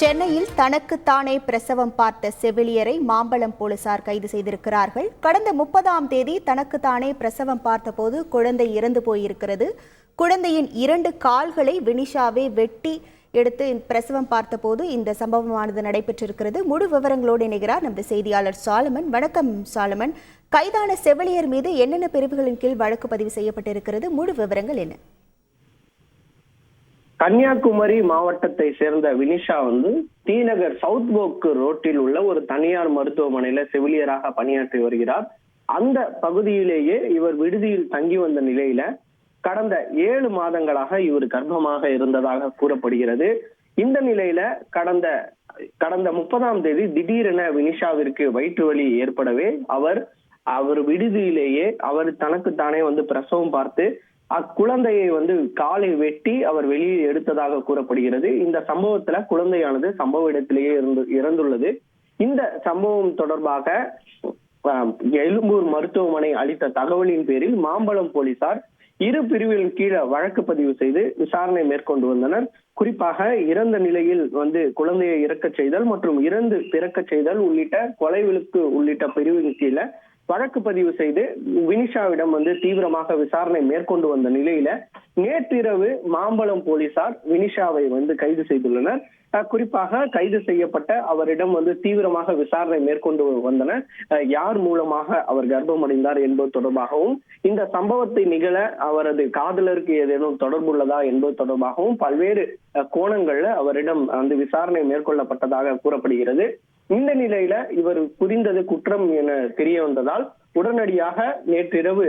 சென்னையில் தனக்குத்தானே பிரசவம் பார்த்த செவிலியரை மாம்பலம் போலீசார் கைது செய்திருக்கிறார்கள். கடந்த 30ஆம் தேதி தனக்குத்தானே பிரசவம் பார்த்தபோது குழந்தை இறந்து போயிருக்கிறது. குழந்தையின் 2 கால்களை வினிஷாவே வெட்டி எடுத்து பிரசவம் பார்த்தபோது இந்த சம்பவமானது நடைபெற்றிருக்கிறது. முழு விவரங்களோடு இணைகிறார் நமது செய்தியாளர் சாலமன். வணக்கம் சாலமன். கைதான செவிலியர் மீது என்னென்ன பிரிவுகளின் கீழ் வழக்கு பதிவு செய்யப்பட்டிருக்கிறது? முழு விவரங்கள் என்ன? கன்னியாகுமரி மாவட்டத்தை சேர்ந்த வினிஷா டிநகர் சவுத் போக் ரோட்டில் உள்ள ஒரு தனியார் மருத்துவமனையில செவிலியராக பணியாற்றி வருகிறார். அந்த பகுதியிலேயே இவர் விடுதியில் தங்கி வந்த நிலையில கடந்த 7 மாதங்களாக இவர் கர்ப்பமாக இருந்ததாக கூறப்படுகிறது. இந்த நிலையில கடந்த 30ஆம் தேதி திடீரென வினிஷாவிற்கு வயிற்று வலி ஏற்படவே அவர் விடுதியிலேயே அவர் தனக்குத்தானே பிரசவம் பார்த்து அக்குழந்தையை காலை வெட்டி அவர் வெளியே எடுத்ததாக கூறப்படுகிறது. இந்த சம்பவத்துல குழந்தையானது சம்பவ இடத்திலேயே இறந்துள்ளது. இந்த சம்பவம் தொடர்பாக எழும்பூர் மருத்துவமனை அளித்த தகவலின் பேரில் மாம்பலம் போலீசார் 2 பிரிவுகளின் கீழே வழக்கு பதிவு செய்து விசாரணை மேற்கொண்டு வந்தனர். குறிப்பாக இறந்த நிலையில் குழந்தையை இறக்கச் செய்தல் மற்றும் இறந்து பிறக்கச் செய்தல் உள்ளிட்ட கொலை வழக்கு உள்ளிட்ட பிரிவின் கீழே வழக்கு பதிவு செய்து வினிஷாவிடம் தீவிரமாக விசாரணை மேற்கொண்டு வந்த நிலையில நேற்றிரவு மாம்பலம் போலீசார் வினிஷாவை கைது செய்துள்ளனர். குறிப்பாக கைது செய்யப்பட்ட அவரிடம் தீவிரமாக விசாரணை மேற்கொண்டு வந்தனர். யார் மூலமாக அவர் கர்ப்பமடைந்தார் என்பது தொடர்பாகவும் இந்த சம்பவத்தை நிகழ அவரது காதலருக்கு ஏதேனும் தொடர்புள்ளதா என்பது தொடர்பாகவும் பல்வேறு கோணங்கள்ல அவரிடம் விசாரணை மேற்கொள்ளப்பட்டதாக கூறப்படுகிறது. இந்த நிலையில இவர் புரிந்தது குற்றம் என தெரிய வந்ததால் உடனடியாக நேற்றிரவு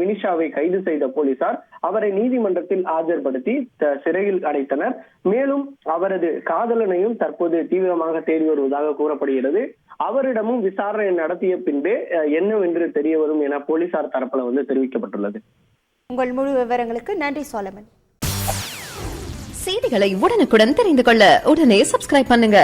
வினிஷாவை கைது செய்த போலீசார் அவரை நீதிமன்றத்தில் ஆஜர்படுத்தி சிறையில் அடைத்தனர். மேலும் அவரது காதலனையும் தற்போது தீவிரமாக தேடி வருவதாக கூறப்படுகிறது. அவரிடமும் விசாரணை நடத்திய பின்பே என்னவென்று தெரிய வரும் என போலீசார் தரப்புல தெரிவிக்கப்பட்டுள்ளது. உங்கள் முழு விவரங்களுக்கு நன்றி சாலமன். செய்திகளை உடனுக்குடன் தெரிந்து கொள்ள உடனே சப்ஸ்கிரைப் பண்ணுங்க.